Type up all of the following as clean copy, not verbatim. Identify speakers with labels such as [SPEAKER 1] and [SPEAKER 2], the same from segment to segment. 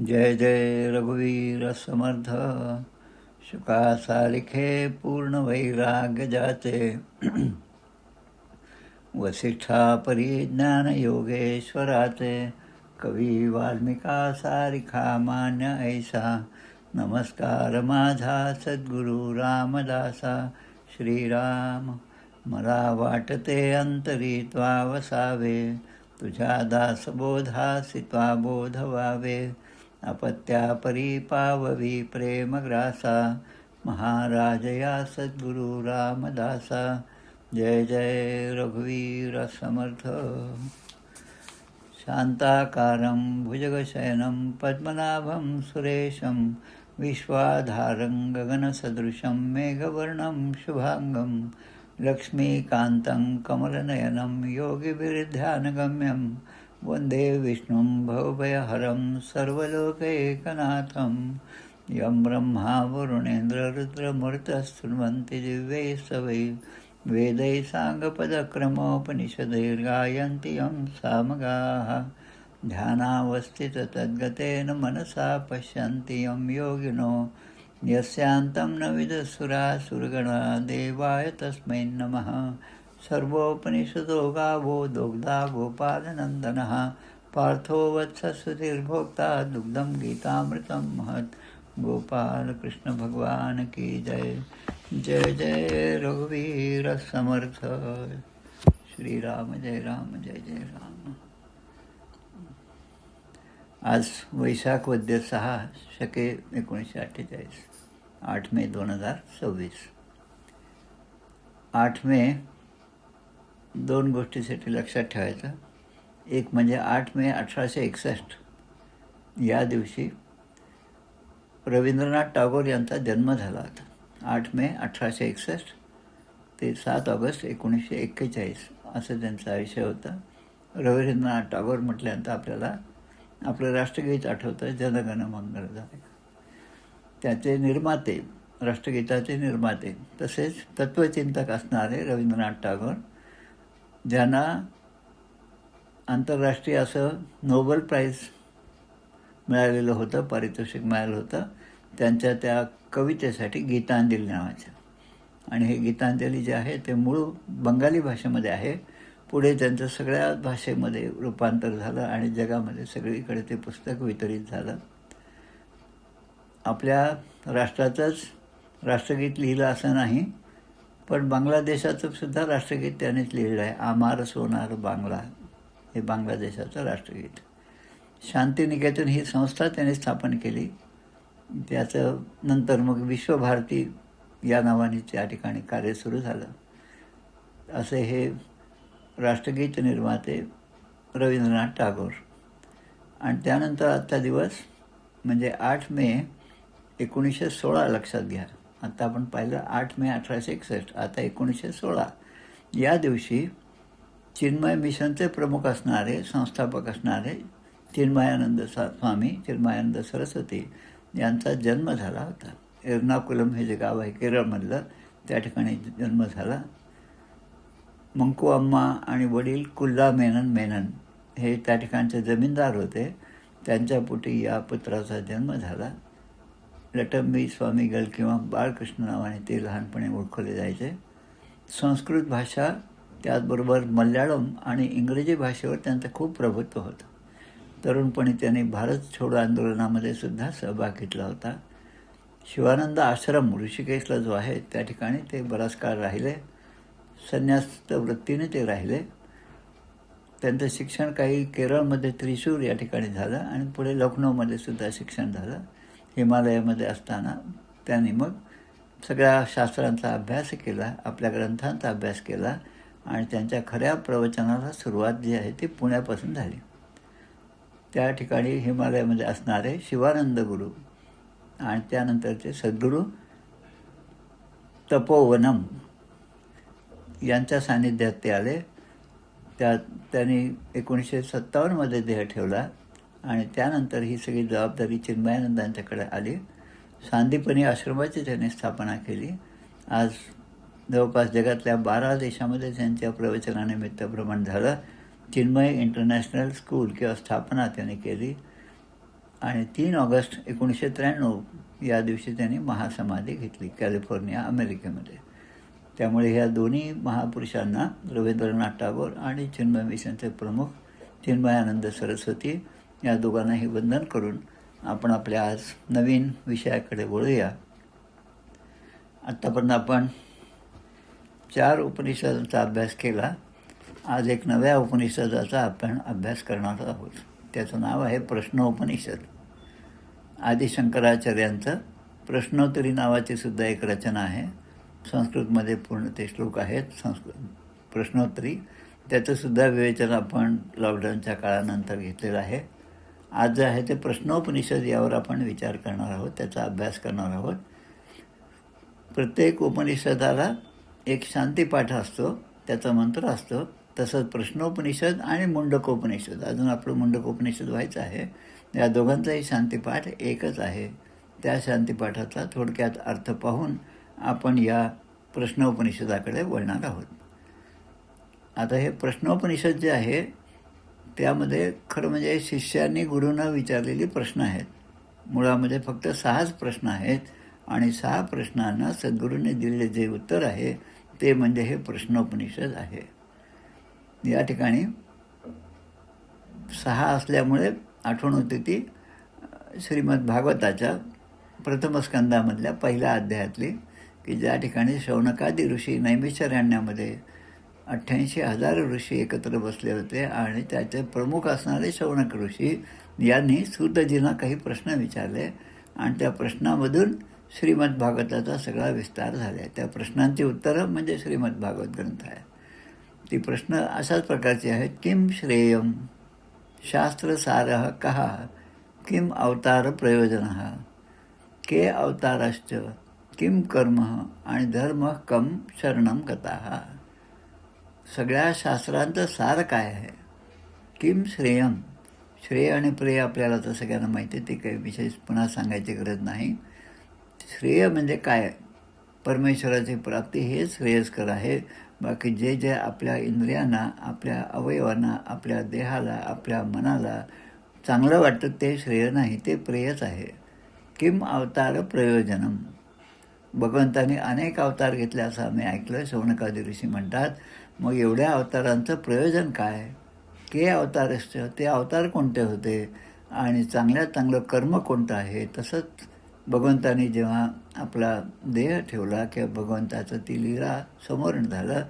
[SPEAKER 1] जय जय रघुवीर समर्थ. शुका लिखे पूर्ण वैराग्य जाचे. वसिष्ठा परिज्ञान योगेश्वराचे. कवी वाल्मिका सारिखा मान्य ऐसा. नमस्कार माझा सद्गुरु रामदासा. श्रीराम मला वाटते अंतरी त्वा वसावे. तुझ्या दासबोधासी त्वा बोध व्हावे. अपत्या परिपाववी प्रेमग्रासा. महाराज या सद्गुरु रामदासा. जय जय रघुवीर समर्थ. शांताकारं भुजगशयनं पद्मनाभं सुरेशं. विश्वाधारं गगनसदृशं मेघवर्णं शुभांगं. लक्ष्मीकान्तं कमलनयनं योगिभिर्ध्यानगम्यं. वन्दे विष्णुं भवभयहरं सर्वलोकैकनाथं. यं ब्रह्मा वरुणेन्द्र रुद्रमरुतस्तुन्वन्ति दिव्यैः स्तवैः. वेदैः साङ्गपदक्रमोपनिषदैर्गायन्ति यं सामगाः. ध्यानावस्थिततद्गतेन मनसा पश्यन्ति यं योगिनो. यस्यान्तं न विदुसुरासुरगणा. देवाय तस्मै नमः. सर्वोपनिषदो गावो दोग्धा गोपालनन्दनः. पार्थो वत्ससुधीर्भोक्ता दुग्धं गीतामृतं महत्. गोपाल कृष्ण भगवान की जय. जय जय रघुवीर समर्थ. श्रीराम जय राम जय जय राम. आज वैशाख वद्य 6 शके 1948. 8 मे 2026. 8 मे 2 गोष्टीसाठी लक्षात ठेवायचं. एक म्हणजे 8 मे 1861 या दिवशी रवींद्रनाथ टागोर यांचा जन्म झाला होता. 8 मे 1861 ते 7 ऑगस्ट 1941 असं त्यांचं आयुष्य होतं. रवींद्रनाथ टागोर म्हटल्यानंतर आपल्याला आपलं राष्ट्रगीत आठवतं, जनगण मंगलदायक. त्याचे निर्माते, राष्ट्रगीताचे निर्माते तसेच तत्त्वचिंतक असणारे रवींद्रनाथ टागोर, ज्यांना आंतरराष्ट्रीय असं नोबेल प्राईज मिळालेलं होतं, पारितोषिक मिळालं होतं त्यांच्या त्या कवितेसाठी गीतांजली नावाच्या. आणि हे गीतांजली जे आहे ते मूळ बंगाली भाषेमध्ये आहे. पुढे त्यांचं सगळ्या भाषेमध्ये रूपांतर झालं आणि जगामध्ये सगळीकडे ते पुस्तक वितरित झालं. आपल्या राष्ट्राचंच राष्ट्रगीत लिहिलं असं नाही, पण बांगलादेशाचं सुद्धा राष्ट्रगीत त्यानेच लिहिलं आहे. आमार सोनार बांगला हे बांगलादेशाचं राष्ट्रगीत. शांतिनिकेतन ही संस्था त्याने स्थापन केली. त्याचं नंतर मग विश्वभारती या नावाने त्या ठिकाणी कार्य सुरू झालं. असे हे राष्ट्रगीत निर्माते रवींद्रनाथ टागोर. आणि त्यानंतर आजचा दिवस म्हणजे 8 मे 1916 लक्षात घ्या. आता आपण पाहिलं 8 मे 1861, आता 1916 या दिवशी चिन्मय मिशनचे प्रमुख असणारे, संस्थापक असणारे चिन्मयानंद स्वामी, चिन्मयानंद सरस्वती यांचा जन्म झाला होता. एर्नाकुलम हे जे गाव आहे केरळमधलं, त्या ठिकाणी जन्म झाला. मंकू अम्मा आणि वडील कुल्ला मेनन हे त्या ठिकाणचे जमीनदार होते. त्यांच्या पोटी या पुत्राचा जन्म झाला. लटंबी स्वामीगल किंवा बाळकृष्ण नावाने ते लहानपणी ओळखले जायचे. संस्कृत भाषा त्याचबरोबर मल्याळम आणि इंग्रजी भाषेवर त्यांचं खूप प्रभुत्व होतं. तरुणपणी त्यांनी भारत छोडो आंदोलनामध्ये सुद्धा सहभाग घेतला होता. शिवानंद आश्रम ऋषिकेशला जो आहे त्या ठिकाणी ते बराच काळ राहिले. संन्यास्त वृत्तीने ते राहिले. त्यांचं शिक्षण काही केरळमध्ये त्रिशूर या ठिकाणी झालं आणि पुढे लखनौमध्ये सुद्धा शिक्षण झालं. हिमालयामध्ये असताना त्यांनी मग सगळ्या शास्त्रांचा अभ्यास केला, आपल्या ग्रंथांचा अभ्यास केला आणि त्यांच्या खऱ्या प्रवचनाला सुरुवात जी आहे ती पुण्यापासून झाली. त्या ठिकाणी हिमालयामध्ये असणारे शिवानंद गुरु आणि त्यानंतरचे सद्गुरू तपोवनम यांच्या सान्निध्यात ते आले. त्यांनी 1957 देह ठेवला आणि त्यानंतर ही सगळी जबाबदारी चिन्मयानंदांच्याकडे आली. सांदीपनी आश्रमाची त्यांनी स्थापना केली. आज जवळपास जगातल्या 12 देशामध्ये त्यांच्या प्रवचनानिमित्त भ्रमण झालं. चिन्मय इंटरनॅशनल स्कूल किंवा स्थापना त्याने केली. आणि 3 ऑगस्ट 1993 या दिवशी त्यांनी महासमाधी घेतली कॅलिफोर्निया, अमेरिकेमध्ये. त्यामुळे ह्या दोन्ही महापुरुषांना रवींद्रनाथ टागोर आणि चिन्मय मिशनचे प्रमुख चिन्मयानंद सरस्वती या दोघांनाही वंदन करून आपण आपल्या आज नवीन विषयाकडे वळूया. आत्तापर्यंत आपण 4 उपनिषदांचा अभ्यास केला. आज एक नव्या उपनिषदाचा आपण अभ्यास करणार आहोत. त्याचं नाव आहे प्रश्नोपनिषद. आदिशंकराचार्यांचं प्रश्नोत्तरी नावाची सुद्धा एक रचना आहे. संस्कृतमध्ये पूर्ण ते श्लोक आहेत प्रश्नोत्तरी. त्याचंसुद्धा विवेचन आपण लॉकडाऊनच्या काळानंतर घेतलेलं आहे. आज जे आहे ते प्रश्नोपनिषद यावर आपण विचार करणार आहोत, त्याचा अभ्यास करणार आहोत. प्रत्येक उपनिषदाला एक शांतीपाठ असतो, त्याचा मंत्र असतो. तसंच प्रश्नोपनिषद आणि मुंडकोपनिषद, अजून आपलं मुंडकोपनिषद व्हायचं आहे, या दोघांचाही शांतीपाठ एकच आहे. त्या शांतीपाठाचा थोडक्यात अर्थ पाहून आपण या प्रश्नोपनिषदाकडे वळणार आहोत. आता हे प्रश्नोपनिषद जे आहे त्यामध्ये खरं म्हणजे शिष्यांनी गुरूंना विचारलेली प्रश्न आहेत. मुळामध्ये फक्त 6च प्रश्न आहेत आणि 6 प्रश्नांना सद्गुरूंनी दिलेले जे उत्तर आहे ते म्हणजे हे प्रश्नोपनिषद आहे. या ठिकाणी 6 असल्यामुळे आठवण होती ती श्रीमद भागवताच्या प्रथम स्कंदामधल्या पहिल्या अध्यायातली, की ज्या ठिकाणी शौनकादी ऋषी नैमिषारण्यामध्ये 88,000 ऋषी एकत्र बसले होते आणि त्याचे प्रमुख असणारे शौनक ऋषी यांनी सूतजींना काही प्रश्न विचारले आणि त्या प्रश्नामधून श्रीमद भागवताचा सगळा विस्तार झाला. त्या प्रश्नांची उत्तरं म्हणजे श्रीमद भागवत ग्रंथ आहे. ती प्रश्न अशाच प्रकारची आहेत. किम श्रेयम शास्त्रसारः कः, किम अवतार प्रयोजनः, के अवतारश्च, किम कर्म आणि धर्म कम शरणम गताः. सगळ्या शास्त्रांचं सार काय आहे? किम श्रेयम, श्रेय आणि प्रेय आपल्याला तर सगळ्यांना माहिती आहे, ते काही विशेष पुन्हा सांगायची गरज नाही. श्रेय म्हणजे काय? परमेश्वराची प्राप्ती हे श्रेयस्कर आहे. बाकी जे जे आपल्या इंद्रियांना, आपल्या अवयवांना, आपल्या देहाला, आपल्या मनाला चांगलं वाटतं ते श्रेय नाही, ते प्रेयच आहे. किम अवतार प्रयोजनम, भगवंतांनी अनेक अवतार घेतले असं आम्ही ऐकलं, शौनकादी ऋषी म्हणतात. मग एवढ्या अवतारांचं प्रयोजन काय? के अवतारश्च, ते अवतार कोणते होते आणि चांगलं कर्म कोणतं आहे? तसंच भगवंतांनी जेव्हा आपला देह ठेवला किंवा भगवंताचं ती लीला समोरण झालं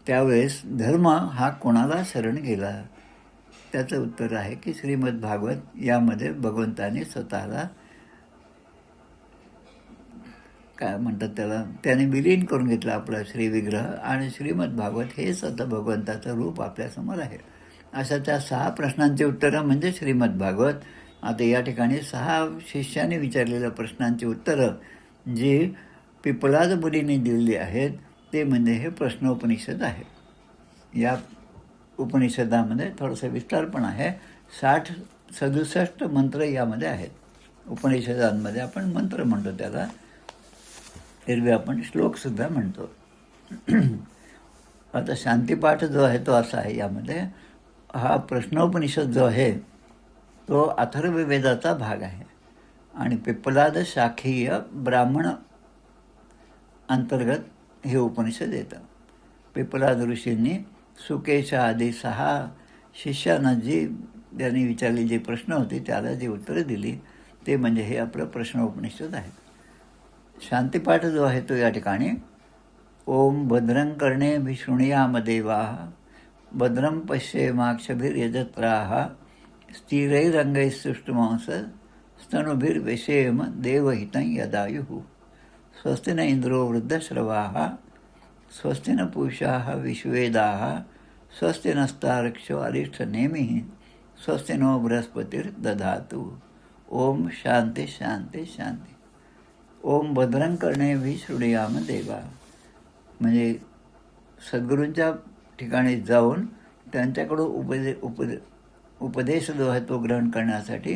[SPEAKER 1] त्यावेळेस धर्म हा कोणाला शरण गेला? त्याचं उत्तर आहे की श्रीमद भागवत यामध्ये भगवंतांनी स्वतःला काय म्हणतात त्याला, त्याने विलीन करून घेतला आपला श्रीविग्रह आणि श्रीमद भागवत हेच आता भगवंताचं रूप आपल्यासमोर आहे. अशा त्या 6 प्रश्नांची उत्तरं म्हणजे श्रीमद भागवत. आता या ठिकाणी 6 शिष्याने विचारलेल्या प्रश्नांची उत्तरं जी पिपलाद मुनींनी दिलेली आहेत ते म्हणजे हे प्रश्नोपनिषद आहे. या उपनिषदामध्ये थोडंसं विस्तार पण आहे. 67 मंत्र यामध्ये आहेत. उपनिषदांमध्ये आपण मंत्र म्हणतो, त्याला एरवी आपण श्लोकसुद्धा म्हणतो. आता शांतीपाठ जो आहे तो असा आहे. यामध्ये हा प्रश्नोपनिषद जो आहे तो अथर्ववेदाचा भाग आहे आणि पिप्पलाद शाखीय ब्राह्मण अंतर्गत हे उपनिषद येतं. पिप्पलाद ऋषींनी सुकेश आदी 6 शिष्यांना जी त्यांनी विचारली जी प्रश्न होती त्याला जी उत्तरं दिली ते म्हणजे हे आपलं प्रश्नोपनिषद आहे. शांतीपाठ जो आहे तो या ठिकाणी ओम भद्रं कर्णे शृणुयाम देवाः भद्रं पश्येमाक्षभिर्यजत्राः स्थिरैरङ्गैस्तुष्टुमांस स्तनुभिर्विषेम देवहितं यदायुः स्वस्ति न इंद्रो वृद्धश्रवाः स्वस्ति न पूषाः विश्वेदाः स्वस्ति नस्तारक्षो अरिष्ठनेमिः स्वस्ति नो बृहस्पतिर्दधातु. ओम शांती शांती शांती. ओम भद्रं कर्णे शृणुयाम देवा, म्हणजे सद्गुरूंच्या ठिकाणी जाऊन त्यांच्याकडून उपदेश जो आहे तो ग्रहण करण्यासाठी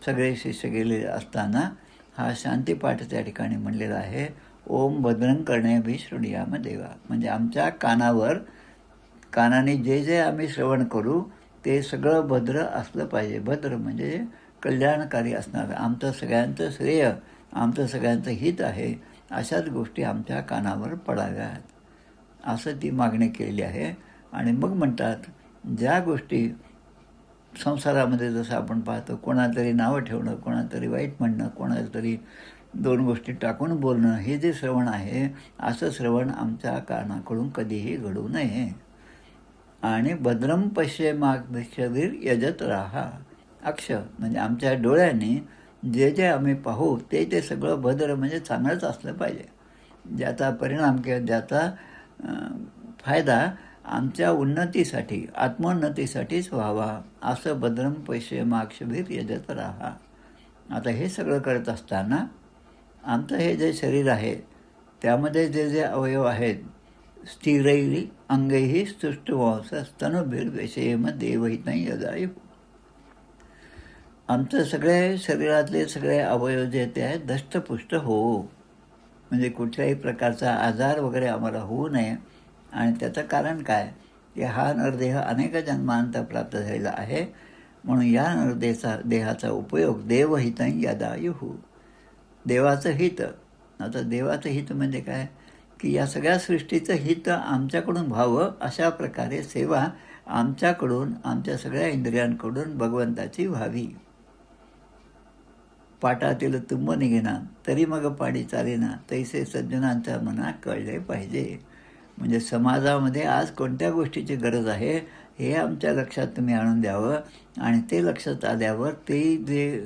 [SPEAKER 1] सगळे शिष्य गेलेले असताना हा शांतीपाठ त्या ठिकाणी म्हणलेला आहे. ओम भद्रं कर्णे शृणुयाम देवा, म्हणजे आमच्या कानाने जे जे आम्ही श्रवण करू ते सगळं भद्र असलं पाहिजे. भद्र म्हणजे कल्याणकारी असणारं, आमचं सगळ्यांचं श्रेय, आमचं सगळ्यांचं हित आहे, अशाच गोष्टी आमच्या कानावर पडाव्यात असं ती मागणी केलेली आहे. आणि मग म्हणतात ज्या गोष्टी संसारामध्ये जसं आपण पाहतो, कोणाला तरी नावं ठेवणं, कोणाला तरी वाईट म्हणणं, कोणाला तरी दोन गोष्टी टाकून बोलणं, हे जे श्रवण आहे असं श्रवण आमच्या कानाकडून कधीही घडू नये. आणि भद्रम पश्येमाक्षवीर यजत राहा. अक्ष म्हणजे आमच्या डोळ्यांनी जे जे आम्ही पाहू ते ते सगळं भद्र म्हणजे चांगलंच असलं पाहिजे, ज्याचा परिणाम किंवा ज्याचा फायदा आमच्या उन्नतीसाठी, आत्मोन्नतीसाठीच व्हावा, असं भद्रम पश्येमाक्षवीर यजत राहा. आता हे सगळं करत असताना आमचं हे जे शरीर आहे त्यामध्ये जे जे अवयव आहेत, स्थिरैरी अंगैही स्तुष्टवंस स्तनुभिर्विषयेम देवहितं यदायु. आमचं सगळे शरीरातले सगळे अवयव जे ते आहेत धष्टपुष्ट होऊ, म्हणजे कुठल्याही प्रकारचा आजार वगैरे आम्हाला होऊ नये. आणि त्याचं कारण काय, की हा नरदेह अनेक जन्मांत प्राप्त झालेला आहे, म्हणून या देहाचा उपयोग देवहितं यदायु, देवाचं हित. आता देवाचं हित म्हणजे काय, की या सगळ्या सृष्टीचं हित आमच्याकडून व्हावं अशा प्रकारे सेवा आमच्याकडून, आमच्या सगळ्या इंद्रियांकडून भगवंताची व्हावी. पाटातील तुंब निघेना तरी मग पाणी चालेना, तैसे सज्जनांच्या मना कळले पाहिजे. म्हणजे समाजामध्ये आज कोणत्या गोष्टीची गरज आहे हे आमच्या लक्षात तुम्ही आणून द्यावं. आणि ते लक्षात आल्यावर ते जे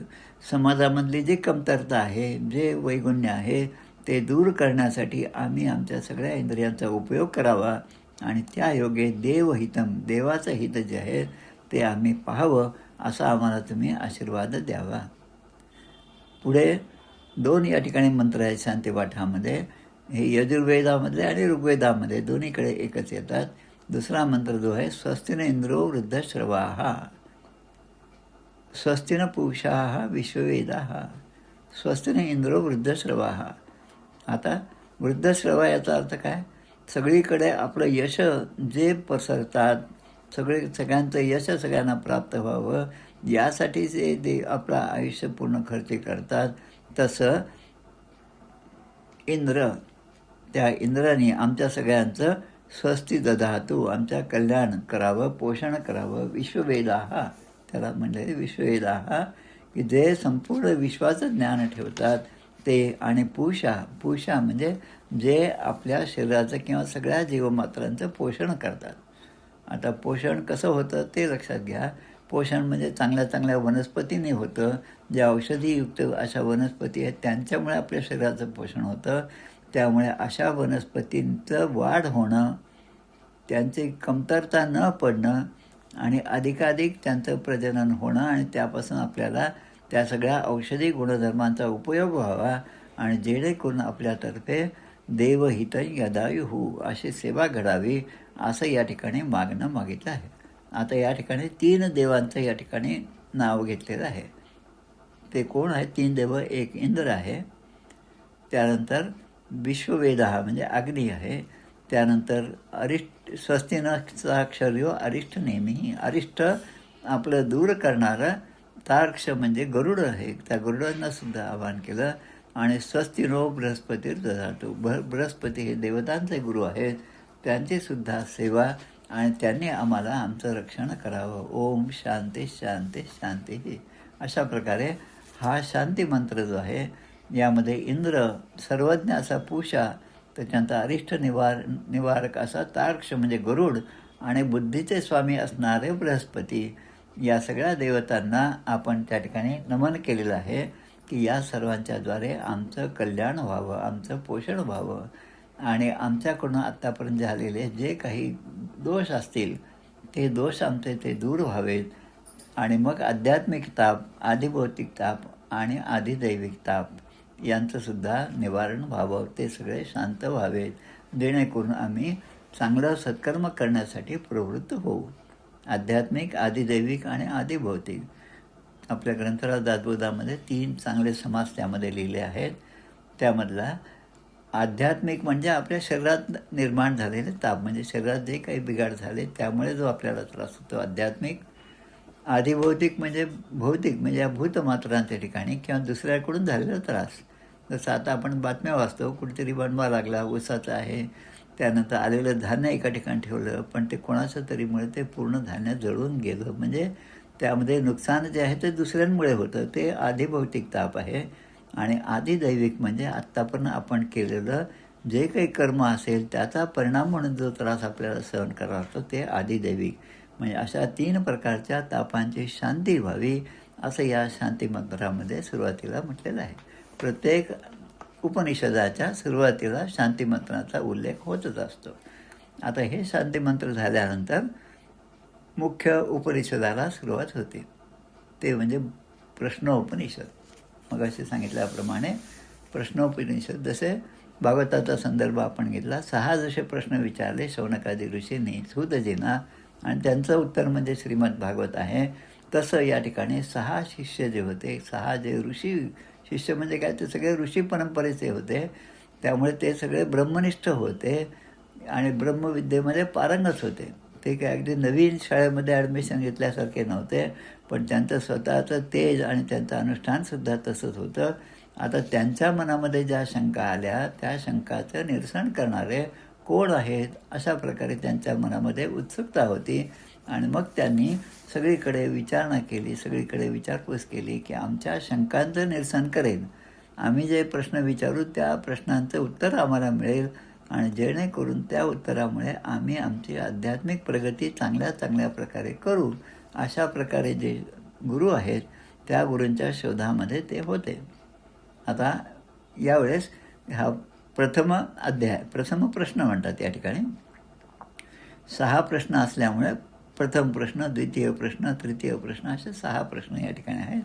[SPEAKER 1] समाजामधली जी कमतरता आहे, जे वैगुण्य आहे, ते दूर करण्यासाठी आम्ही आमच्या सगळ्या इंद्रियांचा उपयोग करावा. आणि त्या योगे देवहितम, देवाचं हित जे आहे ते आम्ही पाहावं, असा आम्हाला तुम्ही आशीर्वाद द्यावा. पुढे 2 या ठिकाणी मंत्र आहेत शांतीपाठामध्ये. हे यजुर्वेदामध्ये आणि ऋग्वेदामध्ये दोन्हीकडे एकच येतात. दुसरा मंत्र जो आहे स्वस्तिन इंद्रो वृद्धश्रवाः, स्वस्तिन पूषाः विश्ववेदाः, स्वस्तिन इंद्रो वृद्धश्रवाः. आता वृद्धश्रवा याचा अर्थ काय, सगळीकडे आपलं यश जे पसरतात, सगळ्यांचं यश सगळ्यांना प्राप्त व्हावं यासाठी जे ते आपलं आयुष्य पूर्ण खर्च करतात, तसं इंद्र, त्या इंद्राने आमच्या सगळ्यांचं स्वस्ती दधातू, आमच्या कल्याण करावं, पोषण करावं. विश्ववेदाः, त्याला म्हणले विश्ववेदाः, की जे संपूर्ण विश्वाचं ज्ञान ठेवतात ते. आणि पूषा म्हणजे जे आपल्या शरीराचं किंवा सगळ्या जीवमात्रांचं पोषण करतात. आता पोषण कसं होतं ते लक्षात घ्या. पोषण म्हणजे चांगल्या चांगल्या वनस्पतींनी होतं. ज्या औषधीयुक्त अशा वनस्पती आहेत त्यांच्यामुळे आपल्या शरीराचं पोषण होतं. त्यामुळे अशा वनस्पतींचं वाढ होणं, त्यांची कमतरता न पडणं आणि अधिकाधिक त्यांचं प्रजनन होणं आणि त्यापासून आपल्याला त्या सगळ्या औषधी गुणधर्मांचा उपयोग व्हावा आणि जेणेकरून आपल्यातर्फे देवहितं यदायुः अशी सेवा घडावी, असं या ठिकाणी मागणं मागितलं आहे. आता या ठिकाणी 3 देवांचं या ठिकाणी नाव घेतलेलं आहे. ते कोण आहेत 3 देव, एक इंद्र आहे, त्यानंतर विश्ववेदाः म्हणजे अग्नी आहे, त्यानंतर स्वस्तिनचा अक्षर अरिष्ट नेमी, अरिष्ट आपलं दूर करणारं, तार्क्ष म्हणजे गरुड आहे, त्या गरुडांना सुद्धा आवाहन केलं. आणि स्वस्तिनो बृहस्पतीर दधातु, बृहस्पती हे देवतांचे गुरु आहेत, त्यांची सुद्धा सेवा आणि त्यांनी आम्हाला आमचं रक्षण करावं. ओम शांती शांती शांती. अशा प्रकारे हा शांती मंत्र जो आहे यामध्ये इंद्र सर्वज्ञ असा पूषा, त्याच्यानंतर अरिष्ट निवारक असा तार्क्ष म्हणजे गरुड आणि बुद्धीचे स्वामी असणारे बृहस्पती, या सगळ्या देवतांना आपण त्या ठिकाणी नमन केलेलं आहे की या सर्वांच्याद्वारे आमचं कल्याण व्हावं, आमचं पोषण व्हावं आणि आमच्याकडून आत्तापर्यंत झालेले जे काही दोष असतील ते दोष आमचे ते दूर व्हावेत. आणि मग आध्यात्मिक ताप, आधिभौतिक ताप आणि आधिदैविक ताप यांचंसुद्धा निवारण व्हावं, ते सगळे शांत व्हावेत, जेणेकरून आम्ही चांगलं सत्कर्म करण्यासाठी प्रवृत्त होऊ. आध्यात्मिक, आधिदैविक आणि आधिभौतिक. आपल्या ग्रंथराज दासबोधामध्ये 3 चांगले समास त्यामध्ये लिहिले आहेत. त्यामधला आध्यात्मिक म्हणजे आपल्या शरीरात निर्माण झालेले ताप, म्हणजे शरीरात जे काही बिघाड झाले त्यामुळे जो आपल्याला त्रास होतो आध्यात्मिक. आधिभौतिक म्हणजे भौतिक म्हणजे या भूतमात्रांच्या ठिकाणी किंवा दुसऱ्याकडून झालेला त्रास. जसं आता आपण बातम्या वाचतो, कुठेतरी बनवा लागला, ऊसाचं आहे, त्यानंतर आलेलं धान्य एका ठिकाणी ठेवलं, पण ते कोणाचं तरीमुळे ते पूर्ण धान्य जळून गेलं. म्हणजे त्यामध्ये नुकसान जे आहे ते दुसऱ्यांमुळे होतं. ते आधिभौतिक ताप आहे. आणि आधिदैविक म्हणजे आत्तापर्यंत आपण केलेलं जे काही कर्म असेल त्याचा परिणाम म्हणून जो त्रास आपल्याला सहन करावा लागतो ते आधिदैविक. म्हणजे अशा 3 प्रकारच्या तापांची शांती व्हावी असं या शांती मंत्रामध्ये सुरुवातीला म्हटलेलं आहे. प्रत्येक उपनिषदाच्या सुरुवातीला शांती मंत्राचा उल्लेख होतच असतो. आता हे शांती मंत्र झाल्यानंतर मुख्य उपनिषदाला सुरुवात होते, ते म्हणजे प्रश्नोपनिषद. मग असे सांगितल्याप्रमाणे प्रश्नोपनिषद, जसे भागवताचा संदर्भ आपण घेतला, 6 जसे प्रश्न विचारले शौनकादी ऋषींनी सूतजींना आणि त्यांचं उत्तर म्हणजे श्रीमद भागवत आहे. तसं या ठिकाणी 6 शिष्य जे होते, 6 जे ऋषी शिष्य म्हणजे काय, ते सगळे ऋषी परंपरेचे होते. त्यामुळे ते सगळे ब्रह्मनिष्ठ होते आणि ब्रह्मविद्येमध्ये पारंगत होते. ते काय अगदी नवीन शाळेमध्ये ॲडमिशन घेतल्यासारखे नव्हते, पण त्यांचं स्वतःचं तेज आणि त्यांचं अनुष्ठानसुद्धा तसंच होतं. आता त्यांच्या मनामध्ये ज्या शंका आल्या त्या शंकाचं निरसन करणारे कोण आहेत अशा प्रकारे त्यांच्या मनामध्ये उत्सुकता होती. आणि मग त्यांनी सगळीकडे विचारणा केली, सगळीकडे विचारपूस केली की आमच्या शंकांचं निरसन करेल, आम्ही जे प्रश्न विचारू त्या प्रश्नांचं उत्तर आम्हाला मिळेल आणि जेणेकरून त्या उत्तरामुळे आम्ही आमची आध्यात्मिक प्रगती चांगल्या चांगल्या प्रकारे करू. अशा प्रकारे जे गुरु आहेत त्या गुरूंच्या शोधामध्ये ते होते. आता यावेळेस हा प्रथम अध्याय, प्रथम प्रश्न म्हणतात या ठिकाणी. 6 प्रश्न असल्यामुळे प्रथम प्रश्न, द्वितीय प्रश्न, तृतीय प्रश्न असे 6 प्रश्न या ठिकाणी आहेत.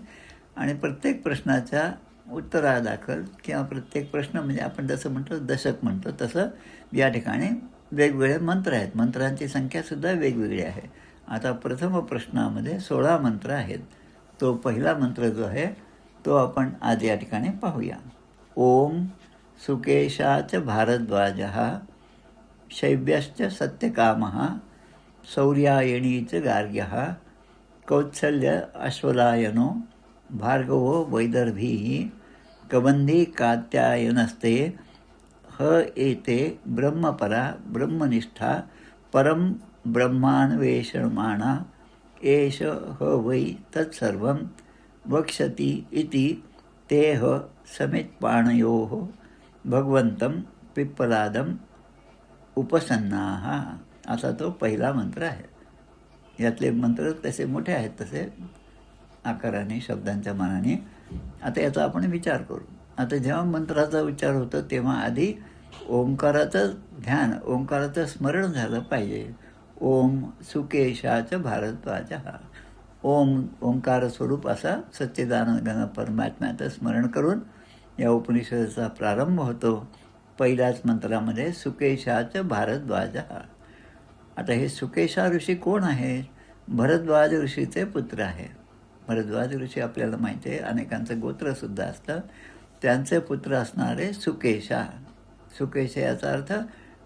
[SPEAKER 1] आणि प्रत्येक प्रश्नाच्या उत्तरादाखल किंवा प्रत्येक प्रश्न म्हणजे आपण जसं म्हणतो दशक म्हणतो तसं या ठिकाणी वेगवेगळे मंत्र आहेत. मंत्रांची संख्यासुद्धा वेगवेगळी आहे. आता प्रथम प्रश्नामध्ये 16 मंत्र आहेत. तो पहिला मंत्र जो आहे तो आपण आज या ठिकाणी पाहूया. ओम सुकेशाच भारद्वाजः शैव्यश्च सत्यकामः शौर्यायणीच गार्ग्यः कौत्सल्य अश्वलायनो भार्गवो वैदर्भीः कबन्धी कात्यायनस्ते ह एते ब्रह्मपरा ब्रह्मनिष्ठा परं ब्रह्मान्वेषमाणा एष ह वै तत्सर्वं वक्ष्यति इति तेह समित्पाणयोः भगवन्तं पिप्पलादं उपसन्नाः. असा तो पहिला मंत्र आहे. यातले मंत्र तसे मोठे आहेत, तसे आकाराने शब्दांच्या मानाने. आता याचा आपण विचार करू. आता जेव्हा मंत्राचा उच्चार होतो तेव्हा आधी ओंकाराचं ध्यान, ओंकाराचं स्मरण झालं पाहिजे. ओम सुकेशाच भारद्वाजः. ओंकार स्वरूप असा सच्चिदानंद घन परमात्म्याचं स्मरण करून या उपनिषदाचा प्रारंभ होतो. पहिल्याच मंत्रामध्ये सुकेशाच भारद्वाजः. आता हे सुकेशा ऋषी कोण आहेत? भरद्वाज ऋषीचे पुत्र आहे. भरद्वाज ऋषी आपल्याला माहिती आहे, अनेकांचं गोत्रसुद्धा असतं. त्यांचे पुत्र असणारे सुकेशा. सुकेश याचा अर्थ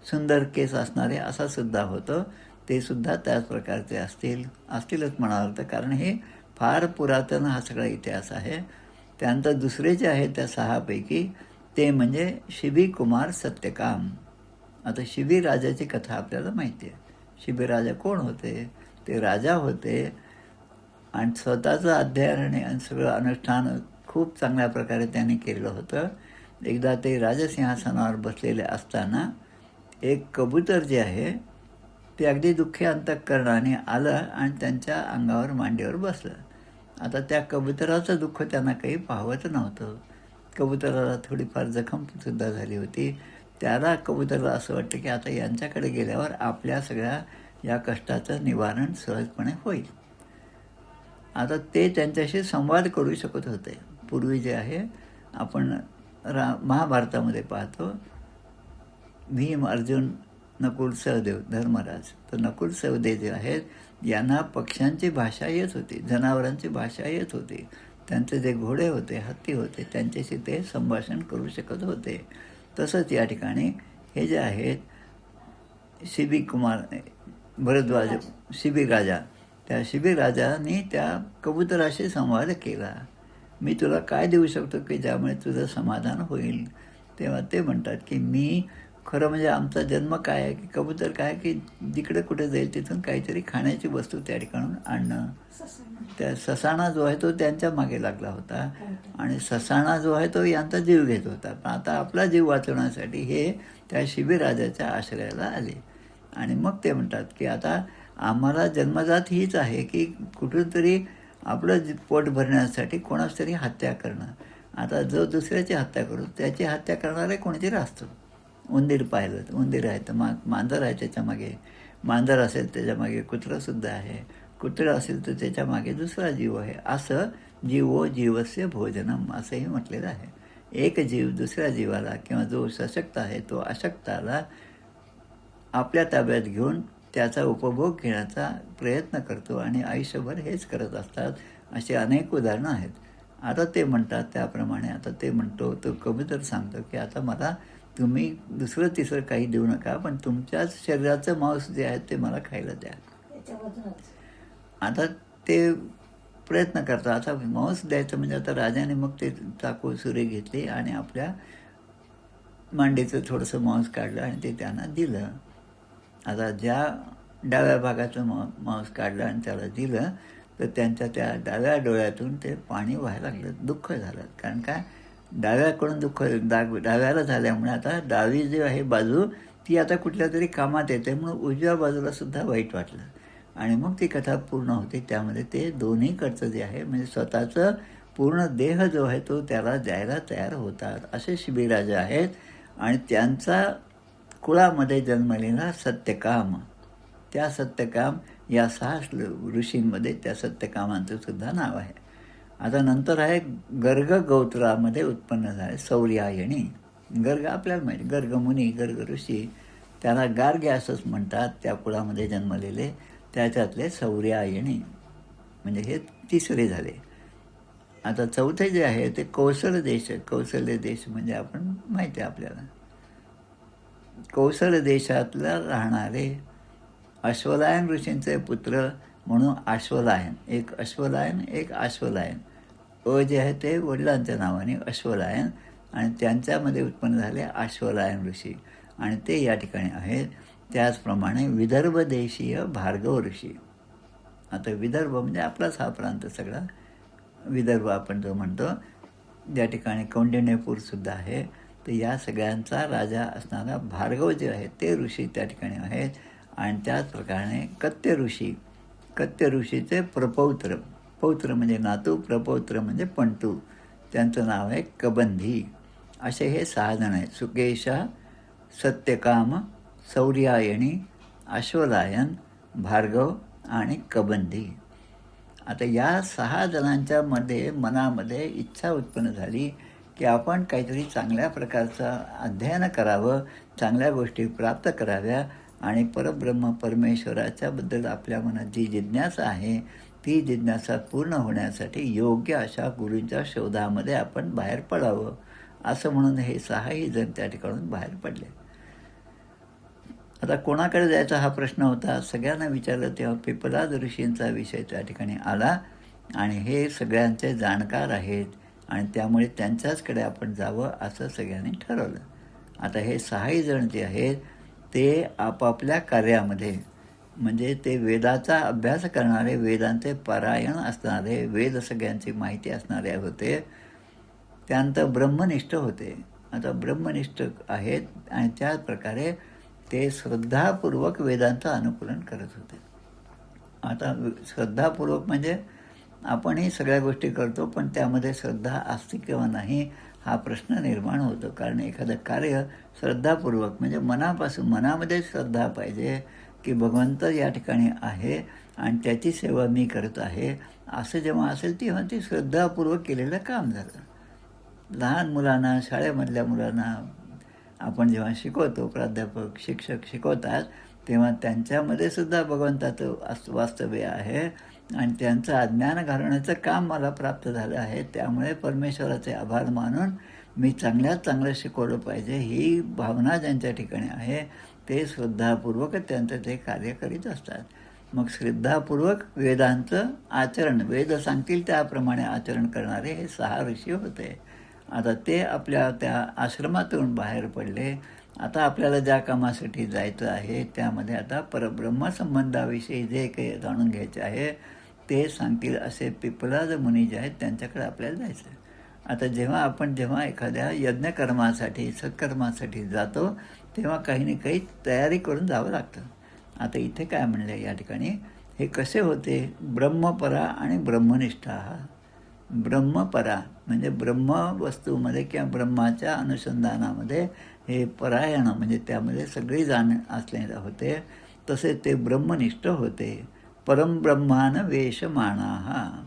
[SPEAKER 1] सुंदर केस असणारे असा सुद्धा होतं. ते सुद्धा त्याच प्रकारचे असतीलच म्हणावं लागतं, कारण हे फार पुरातन हा सगळा इतिहास आहे. त्यानंतर दुसरे जे आहेत त्या 6 पैकी ते म्हणजे शिबी कुमार सत्यकाम. आता शिबी राजाची कथा आपल्याला माहिती आहे. शिबी राजा कोण होते? ते राजा होते आणि स्वतःचं अध्ययन आणि सगळं अनुष्ठान खूप चांगल्या प्रकारे त्यांनी केलेलं होतं. एकदा ते राजसिंहासनावर बसलेले असताना एक कबूतर जे आहे ते अगदी दुःखी अंतःकरणाने आलं आणि त्यांच्या अंगावर मांडीवर बसलं. आता त्या कबुतराचं दुःख त्यांना काही पाहवत नव्हतं. कबुतराला थोडीफार जखमसुद्धा झाली होती. त्याला कबुतराला असं वाटतं की आता यांच्याकडे गेल्यावर आपल्या सगळ्या या कष्टाचं निवारण सहजपणे होईल. आता ते त्यांच्याशी संवाद करू शकत होते. पूर्वी जे आहे आपण महाभारतामध्ये पाहतो, भीम, अर्जुन, नकुल, सहदेव, धर्मराज. तर नकुल सहदेव जे आहेत यांना पक्ष्यांची भाषा येत होती, जनावरांची भाषा येत होती. त्यांचे जे घोडे होते, हत्ती होते, त्यांच्याशी ते संभाषण करू शकत होते. तसंच या ठिकाणी हे जे आहेत शिबी कुमार भरद्वाज, शिबी राजा, त्या शिबीर राजाने त्या कबुतराशी संवाद केला. मी तुला काय देऊ शकतो की ज्यामुळे तुझं समाधान होईल. तेव्हा ते म्हणतात की मी खरं म्हणजे आमचा जन्म काय आहे की कबूतर काय की जिकडे कुठे जाईल तिथून काहीतरी खाण्याची वस्तू त्या ठिकाणून आणणं. त्या ससाणा जो आहे तो त्यांच्या मागे लागला होता आणि ससाणा जो आहे तो यांचा जीव घेत होता. पण आता आपला जीव वाचवण्यासाठी हे त्या शिबीर राजाच्या आश्रयाला आले. आणि मग ते म्हणतात की आता आम्हाला जन्मजात हीच आहे की कुठून तरी आपलं पोट भरण्यासाठी कोणाच तरी हत्या करणं. आता जो दुसऱ्याची हत्या करू त्याची हत्या करणारे कोणीतरी असतो. उंदीर पाहिलं, उंदीर आहे तर मांजर आहे त्याच्या मागे, मांजर असेल त्याच्या मागे कुत्रंसुद्धा आहे, कुत्रं असेल तर त्याच्या मागे दुसरा जीव आहे. असं जीवो जीवस्य भोजनम असंही म्हटलेलं आहे. एक जीव दुसऱ्या जीवाला किंवा जो सशक्त आहे तो अशक्ताला आपल्या ताब्यात घेऊन त्याचा उपभोग घेण्याचा प्रयत्न करतो आणि आयुष्यभर हेच करत असतात. अशी अनेक उदाहरणं आहेत. आता ते म्हणतात त्याप्रमाणे आता ते म्हणतो तो कबूतर सांगतो की आता मला तुम्ही दुसरं तिसरं काही देऊ नका, पण तुमच्याच शरीराचं मांस जे आहे ते मला खायला द्या. आता ते प्रयत्न करतात. आता मांस द्यायचं म्हणजे आता राजाने मग ते चाकू सुरे घेतली आणि आपल्या मांडीचं थोडंसं मांस काढलं आणि ते त्यांना दिलं. आता ज्या डाव्या भागाचं मांस काढलं आणि त्याला दिलं तर त्यांच्या त्या डाव्या डोळ्यातून ते पाणी व्हायला लागलं. दुःख झालं. कारण काय डाव्याकडून डाव्याला झाल्यामुळे आता डावी जी आहे बाजू ती आता कुठल्या तरी कामात येते म्हणून उजव्या बाजूला सुद्धा वाईट वाटलं. आणि मग ती कथा पूर्ण होते. त्यामध्ये ते दोन्हीकडचं जे आहे म्हणजे स्वतःचं पूर्ण देह जो आहे तो त्याला द्यायला तयार होतात. असे शिबिराजे आहेत. आणि त्यांचा कुळामध्ये जन्मलेला सत्यकाम, त्या सत्यकाम या 6 ऋषींमध्ये त्या सत्यकामांचं सुद्धा नाव आहे. आता नंतर आहे गर्ग गौत्रामध्ये उत्पन्न झाले सौर्यायणी. गर्ग आपल्याला माहिती, गर्ग मुनी, गर्ग ऋषी, त्याला गार्ग्य असंच म्हणतात. त्या कुळामध्ये जन्मलेले त्याच्यातले सौर्यायणी म्हणजे हे तिसरे झाले. आता चौथे जे आहे ते कौशल देश. कौशल्य देश म्हणजे आपण माहिती आहे आपल्याला. कौशल देशातला राहणारे अश्वलायन ऋषींचे पुत्र म्हणून अश्वलायन, एक अश्वलायन एक अश्वलायन. जे आहे ते वडिलांच्या नावाने अश्वलायन आणि त्यांच्यामध्ये उत्पन्न झाले अश्वलायन ऋषी आणि ते या ठिकाणी आहेत. त्याचप्रमाणे विदर्भ देशीय भार्गव ऋषी. आता विदर्भ म्हणजे आपलाच हा प्रांत सगळा विदर्भ आपण जो म्हणतो, ज्या ठिकाणी कौंडिण्यपूरसुद्धा आहे. तर या सगळ्यांचा राजा असणारा भार्गव जे आहेत ते ऋषी त्या ठिकाणी आहेत. आणि त्याचप्रकारे कत्य ऋषी, कत्य ऋषीचे प्रपौत्र, पौत्र म्हणजे नातू, प्रपौत्र म्हणजे पंटू, त्यांचं नाव आहे कबंधी. असे हे 6 जण आहेत. सुकेशा, सत्यकाम, सौर्यायणी, अश्वलायन, भार्गव आणि कबंधी. आता या 6 जणांच्या मनामध्ये इच्छा उत्पन्न झाली की आपण काहीतरी चांगल्या प्रकारचं अध्ययन करावं, चांगल्या गोष्टी प्राप्त कराव्या आणि परब्रह्म परमेश्वराच्याबद्दल आपल्या मनात जी जिज्ञासा आहे ती जिज्ञासा पूर्ण होण्यासाठी योग्य अशा गुरूंच्या शोधामध्ये आपण बाहेर पडावं. असं म्हणून हे 6ही जण त्या ठिकाणून बाहेर पडले. आता कोणाकडे जायचा हा प्रश्न होता. सगळ्यांना विचारलं तेव्हा पिपलाद ऋषींचा विषय त्या ठिकाणी आला आणि हे सगळ्यांचे जाणकार आहेत आणि त्यामुळे त्यांच्याचकडे आपण जावं असं सगळ्यांनी ठरवलं. आता हे 6ही जण जे आहेत ते आपापल्या कार्यामध्ये म्हणजे ते वेदाचा अभ्यास करणारे, वेदांचे पारायण असणारे, वेद सगळ्यांची माहिती असणारे होते. त्यानंतर ब्रह्मनिष्ठ होते. आता ब्रह्मनिष्ठ आहेत आणि त्याच प्रकारे ते श्रद्धापूर्वक वेदांचं अनुकरण करत होते. आता श्रद्धापूर्वक म्हणजे आपणही सगळ्या गोष्टी करतो पण त्यामध्ये श्रद्धा असते किंवा नाही हा प्रश्न निर्माण होतो. कारण एखादं कार्य श्रद्धापूर्वक म्हणजे मनापासून, मनामध्ये श्रद्धा पाहिजे की भगवंत या ठिकाणी आहे आणि त्याची सेवा मी करत आहे असं जेव्हा असेल तेव्हा ते श्रद्धापूर्वक केलेलं काम झालं. लहान मुलांना, शाळेमधल्या मुलांना आपण जेव्हा शिकवतो, प्राध्यापक शिक्षक शिकवतात तेव्हा त्यांच्यामध्ये सुद्धा भगवंताचं वास्तव्य आहे आणि त्यांचं अज्ञान घालवण्याचं काम मला प्राप्त झालं आहे. त्यामुळे परमेश्वराचे आभार मानून मी चांगल्यात चांगलं शिकवलं पाहिजे ही भावना ज्यांच्या ठिकाणी आहे ते श्रद्धापूर्वक त्यांचं ते कार्य करीत असतात. मग श्रद्धापूर्वक वेदांचं आचरण, वेद सांगतील त्याप्रमाणे आचरण करणारे हे 6 ऋषी होते. आता ते आपल्या त्या आश्रमातून बाहेर पडले. आता आपल्याला ज्या कामासाठी जायचं आहे त्यामध्ये आता परब्रह्मसंबंधाविषयी जे काही जाणून घ्यायचे आहे ते सांगतील असे पिपलाद मुनी जे आहेत त्यांच्याकडे आपल्याला जायचं आहे. आता जेव्हा एखाद्या यज्ञकर्मासाठी सत्कर्मासाठी जातो तेव्हा काही ना काही तयारी करून जावं लागतं. आता इथे काय म्हणलं या ठिकाणी, हे कसे होते, ब्रह्मपरा आणि ब्रह्मनिष्ठा. ब्रह्मपरा म्हणजे ब्रह्मवस्तूमध्ये किंवा ब्रह्माच्या अनुसंधानामध्ये हे परायण म्हणजे त्यामध्ये सगळी जाण असलेले होते. तसे ते ब्रह्मनिष्ठ होते. परमब्रह्मान वेशमाना,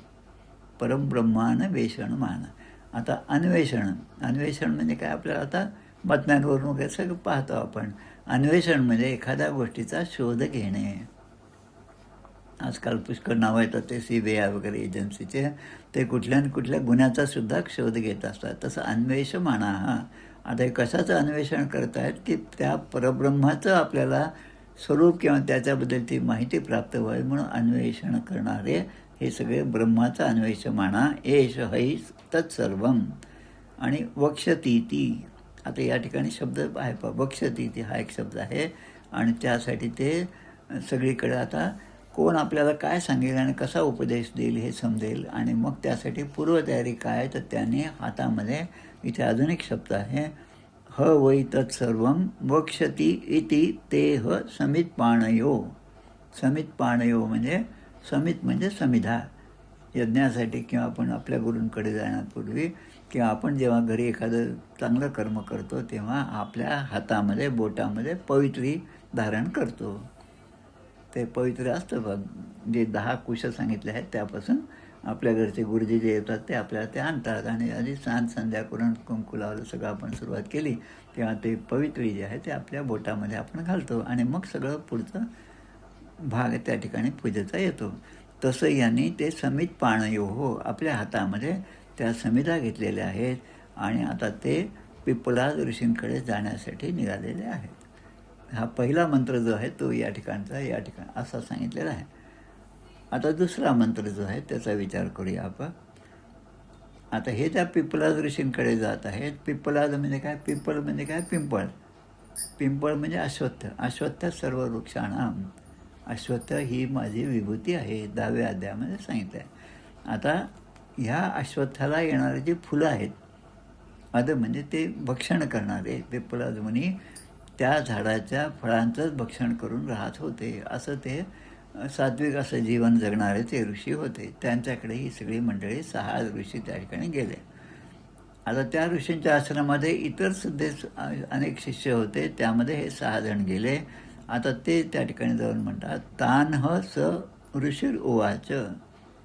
[SPEAKER 1] परमब्रह्मान वेशमाना. आता अन्वेषण म्हणजे काय, आपल्याला आता बातम्यांवरून वगैरे सगळं पाहतो आपण. अन्वेषण म्हणजे एखाद्या गोष्टीचा शोध घेणे. आजकाल पुष्कळ नावं येतात ते CBI वगैरे एजन्सीचे, ते कुठल्या न कुठल्या गुन्ह्याचा सुद्धा शोध घेत असतात. तसं अन्वेषमाना. आता हे कशाचं अन्वेषण करत आहेत की त्या परब्रह्माचं आपल्याला स्वरूप किंवा त्याच्याबद्दलची माहिती प्राप्त व्हावी म्हणून अन्वेषण करणारे हे सगळे ब्रह्माचं अन्वेषमाना. एष है तत्सर्वम. आणि वक्षतीती. आता या ठिकाणी शब्द आहे पहा, वक्षतीती हा एक शब्द आहे. आणि त्यासाठी ते सगळीकडे आता कोण आपल्याला काय सांगेल आणि कसा उपदेश देईल हे समजेल. आणि मग त्यासाठी पूर्वतयारी काय, तर त्याने हातामध्ये इथे अजून एक शब्द आहे, ह वै तत्सर्वम वक्षती इति तेह समितपाणयो. समितपाणयो म्हणजे समित म्हणजे समिधा. यज्ञासाठी किंवा आपण आपल्या गुरूंकडे जाण्यापूर्वी किंवा आपण जेव्हा घरी एखादं चांगलं कर्म करतो तेव्हा आपल्या हातामध्ये बोटामध्ये पवित्री धारण करतो. ते पवित्र असतं बघ, जे 10 कुश सांगितले आहेत त्यापासून आपल्या घरचे गुरुजी जे येतात ते आपल्याला ते आणतात. आणि आधी सांज संध्या करून कुंकू लावलं सगळं आपण सुरुवात केली तेव्हा ते पवित्री जे आहे ते आपल्या बोटामध्ये आपण घालतो आणि मग सगळं पुढचं भाग त्या ठिकाणी पूजेचा येतो. तसं यांनी ते समित पाणयो हो आपल्या हातामध्ये त्या समिधा घेतलेल्या आहेत आणि आता ते पिपलाद ऋषींकडे जाण्यासाठी निघालेले आहेत. हा पहिला मंत्र जो आहे तो या ठिकाणी असा सांगितलेला आहे. आता दुसरा मंत्र जो आहे त्याचा विचार करूया आपण. आता हे त्या पिपलाद ऋषींकडे जात आहेत. पिपलाद म्हणजे काय, पिपल म्हणजे काय, पिंपळ. पिंपळ म्हणजे अश्वत्थ. अश्वत्थ सर्व वृक्षाणाम. अश्वत्थ ही माझी विभूती आहे 10व्या अध्यायामध्ये सांगितलं आहे. आता ह्या अश्वत्थाला येणारे जे फुलं आहेत म्हणजे ते भक्षण करणारे पिपलाद मुनी त्या झाडाच्या फळांचंच भक्षण करून राहत होते. असं ते सात्विक असं जीवन जगणारे ते ऋषी होते. त्यांच्याकडे ही सगळी मंडळी 6 ऋषी त्या ठिकाणी गेले. आता त्या ऋषींच्या आश्रमामध्ये इतर सुद्धा अनेक शिष्य होते, त्यामध्ये हे 6 जण गेले. आता ते त्या ठिकाणी जाऊन म्हणतात, तान ह स ऋषीर उवाच.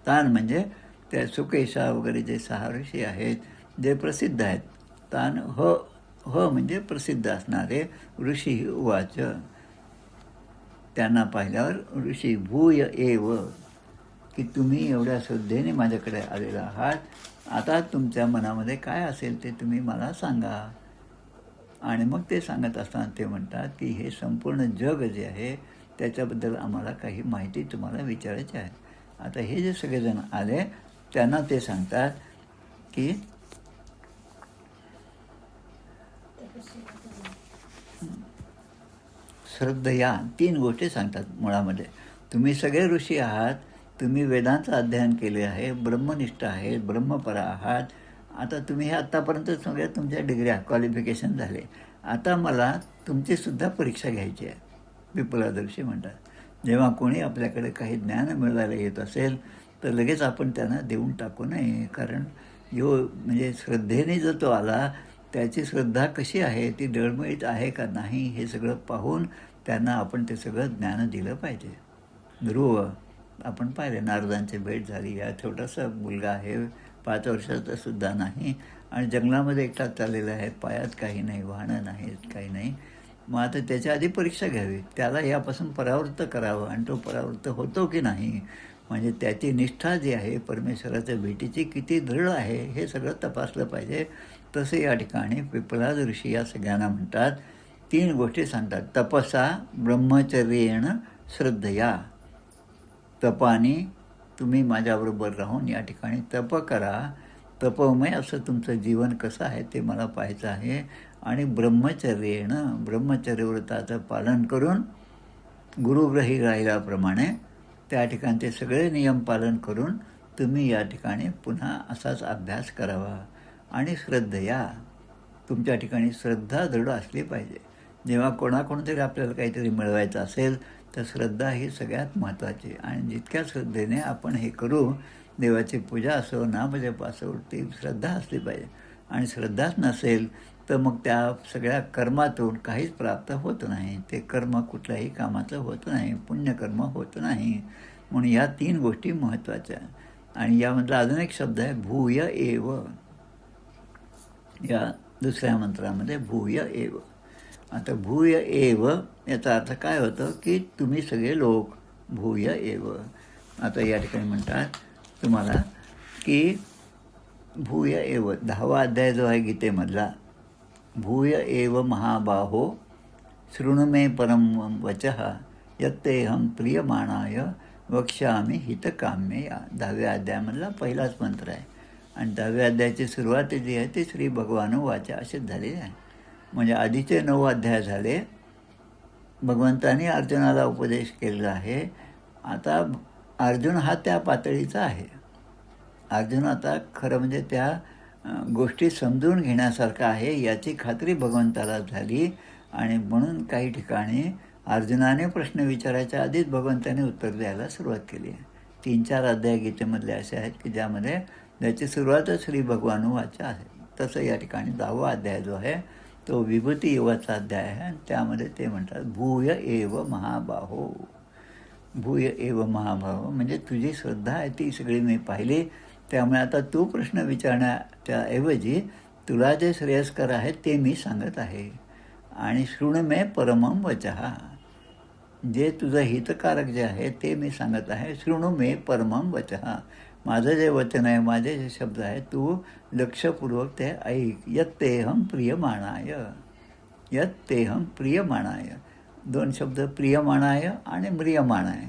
[SPEAKER 1] तान म्हणजे त्या सुकेशा वगैरे जे 6 ऋषी आहेत जे प्रसिद्ध आहेत. तान ह म्हणजे प्रसिद्ध असणारे ऋषी उवाच. त्यांना पाहिल्यावर ऋषी भूय एव, की तुम्ही एवढ्या श्रद्धेने माझ्याकडे आलेला आहात, आता तुमच्या मनामध्ये काय असेल ते तुम्ही मला सांगा. आणि मग ते सांगत असताना ते म्हणतात की हे संपूर्ण जग जे आहे त्याच्याबद्दल आम्हाला काही माहिती तुम्हाला विचारायची आहे. आता हे जे सगळेजण आले त्यांना ते सांगतात की श्रद्धया 3 गोष्टी सांगतात मुळामध्ये. तुम्ही सगळे ऋषी आहात, तुम्ही वेदांचं अध्ययन केले आहे, ब्रह्मनिष्ठ आहेत, ब्रह्मपरा आहात. आता तुम्ही हे आत्तापर्यंत सगळ्या तुमच्या डिग्र्या क्वालिफिकेशन झाले, आता मला तुमचीसुद्धा परीक्षा घ्यायची आहे. पिपलाद ऋषी म्हणतात, जेव्हा कोणी आपल्याकडे काही ज्ञान मिळवायला येत असेल तर लगेच आपण त्यांना देऊन टाकू नये. कारण म्हणजे श्रद्धेने जर तो आला त्याची श्रद्धा कशी आहे, ती डळमळीत आहे का नाही हे सगळं पाहून त्यांना आपण ते सगळं ज्ञान दिलं पाहिजे. ध्रुव आपण पाहिले, नारदांची भेट झाली. या छोटासा मुलगा आहे, 5 वर्षाचा सुद्धा नाही आणि जंगलामध्ये एकटाच चाललेला आहे, पायात काही नाही, वाहनं नाहीत, काही नाही. मग आता त्याच्या आधी परीक्षा घ्यावी, त्याला यापासून परावृत्त करावं आणि तो परावृत्त होतो की नाही, म्हणजे त्याची निष्ठा जी आहे परमेश्वराच्या भेटीची किती दृढ आहे हे सगळं तपासलं पाहिजे. तसे या ठिकाणी पिपलाद ऋषी या सगळ्यांना म्हणतात, 3 गोष्टी सांगतात. तपसा ब्रह्मचर्येण श्रद्धया. तपाने तुम्ही माझ्याबरोबर राहून या ठिकाणी तप करा. तपमय असं तुमचं जीवन कसं आहे ते मला पाहायचं आहे. आणि ब्रह्मचर्येनं ब्रह्मचर्यव्रताचं पालन करून गुरुग्रही राहिल्याप्रमाणे त्या ठिकाणचे सगळे नियम पालन करून तुम्ही या ठिकाणी पुन्हा असाच अभ्यास करावा. आणि श्रद्धया, तुमच्या ठिकाणी श्रद्धा दृढ असली पाहिजे. जेव्हा कोणाकोणतरी आपल्याला काहीतरी मिळवायचं असेल तर श्रद्धा ही सगळ्यात महत्त्वाची. आणि जितक्या श्रद्धेने आपण हे करू, देवाची पूजा असो, नामजप असो, ती श्रद्धा असली पाहिजे. आणि श्रद्धाच नसेल तर मग त्या सगळ्या कर्मातून काहीच प्राप्त होत नाही. ते कर्म कुठल्याही कामाचं होत नाही, पुण्यकर्म होत नाही. म्हणून या 3 गोष्टी महत्त्वाच्या. आणि यामधला अजून एक शब्द आहे भूय एव. या दुसऱ्या मंत्रामध्ये भूय एव. आता भूय एव याचा अर्थ काय होतं की तुम्ही सगळे लोक भूय एव. आता या ठिकाणी म्हणतात तुम्हाला की भूय एव 10वा अध्याय जो आहे गीतेमधला, भूय एव महाबाहो शृणु मे परम वचः यत्तेहं प्रियमाणाय वक्ष्यामि हितकाम्यया. 10व्या अध्यायामधला पहिलाच मंत्र आहे. आणि 10व्या अध्यायाची सुरुवात जी आहे ती श्री भगवान वाचा अशीच झालेली आहे. म्हणजे आधीचे 9 अध्याय झाले, भगवंतांनी अर्जुनाला उपदेश केलेला आहे. आता अर्जुन हा त्या पातळीचा आहे. अर्जुन आता खरं म्हणजे त्या गोष्टी समजून घेण्यासारखं आहे याची खात्री भगवंताला झाली. आणि म्हणून काही ठिकाणी अर्जुनाने प्रश्न विचारायच्या आधीच भगवंताने उत्तर द्यायला सुरुवात केली आहे. 3-4 अध्याय गीतेमधले असे आहेत की ज्यामध्ये त्याची सुरुवातच श्री भगवान वाचा आहे. तसं या ठिकाणी 10वा अध्याय जो आहे तो विभूती योगाचा अध्याय आहे. आणि त्यामध्ये ते म्हणतात भूय एव महाबाहो. भूय एव महाबाहो म्हणजे तुझी श्रद्धा आहे ती सगळी मी पाहिली. त्यामुळे आता तू प्रश्न विचारण्याच्याऐवजी तुला जे श्रेयस्कर आहे ते मी सांगत आहे. आणि शृणु मे परमं वचः, जे तुझं हितकारक जे आहे ते मी सांगत आहे. शृणु मे परमं वचः, माझं जे वचन आहे, माझे जे शब्द आहेत तू लक्षपूर्वक ते ऐक. यत्तेहं प्रियमाणाय. यत्तेहं प्रियमाणाय 2 शब्द, प्रियमाणाय आणि म्रियमाणाय.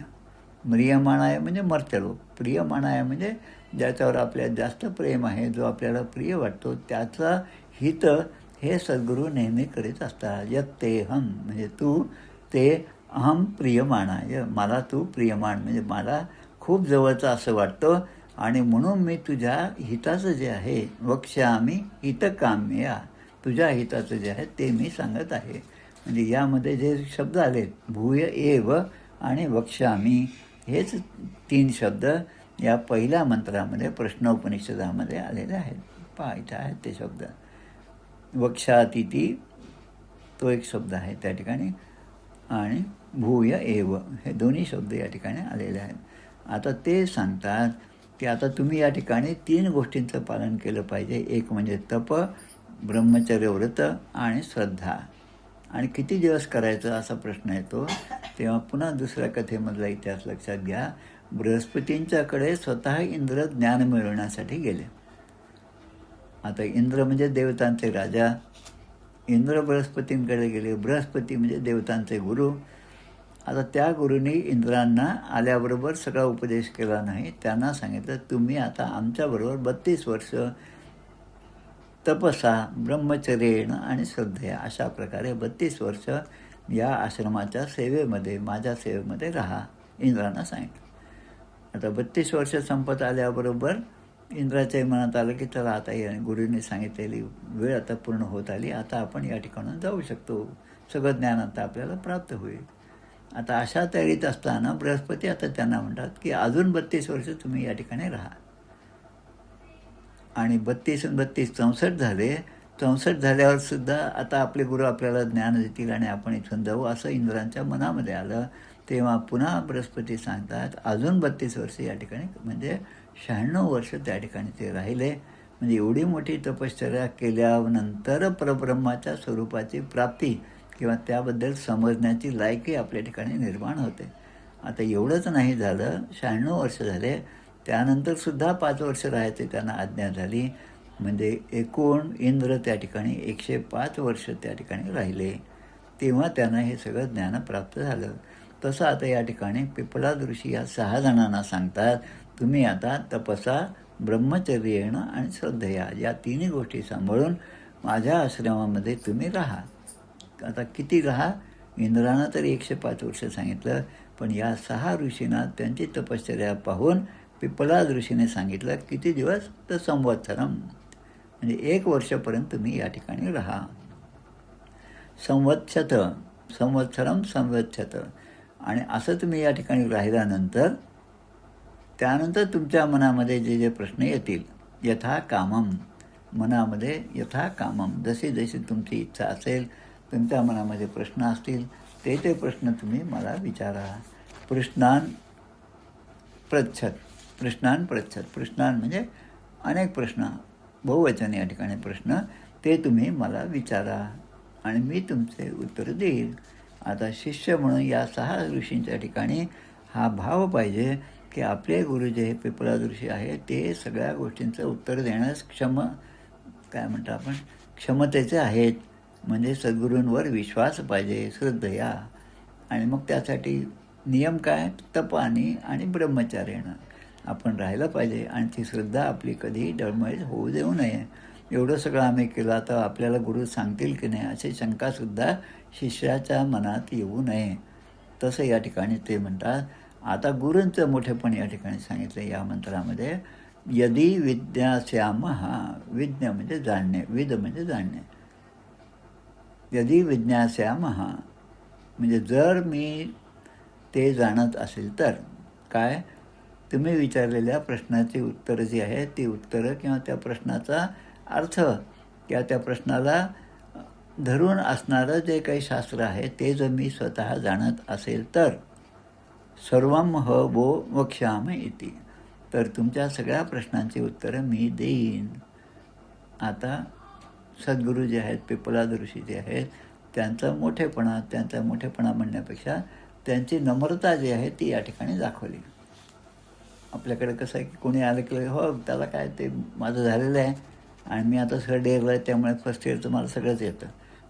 [SPEAKER 1] म्रियमाणाय म्हणजे मर्त्यलोक, प्रियमाणाय म्हणजे ज्याच्यावर आपल्याला जास्त प्रेम आहे, जो आपल्याला प्रिय वाटतो त्याचा हित हे सद्गुरू नेहमी करीत असतात. यत्तेहं म्हणजे तू, ते अहम प्रियमाणाय मला तू प्रियमान म्हणजे मला खूप जवळचं असं वाटतं. आणि म्हणून मी तुझ्या हिताचं जे आहे वक्ष्यामि हितकाम्यया, तुझ्या हिताचं जे आहे ते मी सांगत आहे. म्हणजे यामध्ये जे शब्द आले भूय एव आणि वक्ष्यामि हेच 3 शब्द या पहिल्या मंत्रामध्ये प्रश्नोपनिषदामध्ये आलेले आहेत. पहा इथे आहेत ते शब्द. वक्षातिथी तो एक शब्द आहे त्या ठिकाणी. आणि भूय एव हे दोन्ही शब्द या ठिकाणी आलेले आहेत. आता ते सांगतात की आता तुम्ही या ठिकाणी 3 गोष्टींचं पालन केलं पाहिजे. एक म्हणजे तप, ब्रह्मचर्य व्रत आणि श्रद्धा. आणि किती दिवस करायचं असा प्रश्न येतो. तेव्हा पुन्हा दुसऱ्या कथेमधला इतिहास लक्षात घ्या. बृहस्पतींच्याकडे स्वतः इंद्र ज्ञान मिळवण्यासाठी गेले. आता इंद्र म्हणजे देवतांचे राजा. इंद्र बृहस्पतींकडे गेले. बृहस्पती म्हणजे देवतांचे गुरु. आता त्या गुरुनी इंद्रांना आल्याबरोबर सगळा उपदेश केला नाही. त्यांना सांगितलं तुम्ही आता आमच्याबरोबर 32 वर्ष तपसा, ब्रह्मचर्येण आणि श्रद्धेया अशा प्रकारे 32 वर्ष या आश्रमाच्या सेवेमध्ये, माझ्या सेवेमध्ये राहा, इंद्रांना सांगितलं. आता 32 वर्ष संपत आल्याबरोबर इंद्राच्याही मनात आलं की चला आता या गुरुंनी सांगितलेली वेळ आता पूर्ण होत आली, आता आपण या ठिकाणून जाऊ शकतो, सगळं ज्ञान आता आपल्याला प्राप्त होईल. आता अशा तयारीत असताना बृहस्पती आता त्यांना म्हणतात की अजून 32 वर्ष तुम्ही या ठिकाणी राहा. आणि 32 आणि 32 64 झाले. 64 झाल्यावर सुद्धा आता आपले गुरु आपल्याला ज्ञान देतील आणि आपण इथून जाऊ असं इंद्रांच्या मनामध्ये आलं. तेव्हा पुन्हा बृहस्पती सांगतात अजून 32 वर्ष या ठिकाणी म्हणजे 96 वर्ष त्या ठिकाणी ते राहिले. म्हणजे एवढी मोठी तपश्चर्या केल्यानंतर परब्रह्माच्या स्वरूपाची प्राप्ती किंवा त्याबद्दल समजण्याची लायकी आपल्या ठिकाणी निर्माण होते. आता एवढंच नाही झालं, 96 वर्ष झाले. त्यानंतरसुद्धा 5 वर्ष राहायचे त्यांना आज्ञा झाली. म्हणजे एकूण इंद्र त्या ठिकाणी 105 वर्ष त्या ठिकाणी राहिले. तेव्हा त्यांना हे सगळं ज्ञान प्राप्त झालं. तसं आता या ठिकाणी पिपलाद ऋषी या 6 जणांना सांगतात, तुम्ही आता तपसा, ब्रह्मचर्येण आणि श्रद्धया या तिन्ही गोष्टी सांभाळून माझ्या आश्रमामध्ये तुम्ही राहा. आता किती राहा? इंद्रानं तर 105 वर्ष सांगितलं, पण या 6 ऋषींना त्यांची तपश्चर्या पाहून पिपलाद ऋषीने सांगितलं किती दिवस? तर संवत्सरम, म्हणजे 1 वर्षापर्यंत तुम्ही या ठिकाणी राहा. संवत्सरम संवत्सत. आणि असं तुम्ही या ठिकाणी राहिल्यानंतर त्यानंतर तुमच्या मनामध्ये जे जे प्रश्न येतील, यथा कामम, मनामध्ये यथा कामम, जशी जशी तुमची इच्छा असेल, तुमच्या मनामध्ये प्रश्न असतील, ते प्रश्न तुम्ही मला विचारा. प्रश्नान पृच्छत. प्रश्नान म्हणजे अनेक प्रश्न, बहुवचन या ठिकाणी प्रश्न, ते तुम्ही मला विचारा आणि मी तुमचे उत्तर देईल. आता शिष्य म्हणून या 6 ऋषींच्या ठिकाणी हा भाव पाहिजे की आपले गुरु जे पिपलाद ऋषी आहेत ते सगळ्या गोष्टींचं उत्तर देण्यास क्षमतेचे आहेत. म्हणजे सद्गुरूंवर विश्वास पाहिजे, श्रद्धया. आणि मग त्यासाठी नियम काय? तपाने आणि ब्रह्मचार्यानं आपण राहिलं पाहिजे. आणि ती श्रद्धा आपली कधी डळमळीत होऊ देऊ नये. एवढं सगळं आम्ही केलं तर आपल्याला गुरु सांगतील की नाही अशी शंकासुद्धा शिष्याच्या मनात येऊ नये. तसं या ठिकाणी ते म्हणतात. आता गुरूंचं मोठेपण या ठिकाणी सांगितलं या मंत्रामध्ये. यदि विज्ञास्यामः, विज्ञ म्हणजे जाणणे, विद म्हणजे जाणणे. यदि विज्ञास्यामः म्हणजे जर मी ते जाणत असेल तर काय? तुम्ही विचारलेल्या प्रश्नाची उत्तरं जी आहेत ती उत्तरं किंवा त्या प्रश्नाचा अर्थ किंवा त्या प्रश्नाला धरून असणारं जे काही शास्त्र आहे ते जर मी स्वतः जाणत असेल तर सर्वम वो वक्ष्यामि इति, तर तुमच्या सगळ्या प्रश्नांची उत्तरं मी देईन. आता सद्गुरू जे आहेत, पिपलाद ऋषी जे आहेत, त्यांचा मोठेपणा म्हणण्यापेक्षा त्यांची नम्रता जी आहे ती या ठिकाणी दाखवली. आपल्याकडे कसं आहे की कोणी आलं की हो त्याला काय ते माझं झालेलं आहे आणि मी आता थर्ड इयरला आहे त्यामुळे फर्स्ट इयरचं मला सगळंच येतं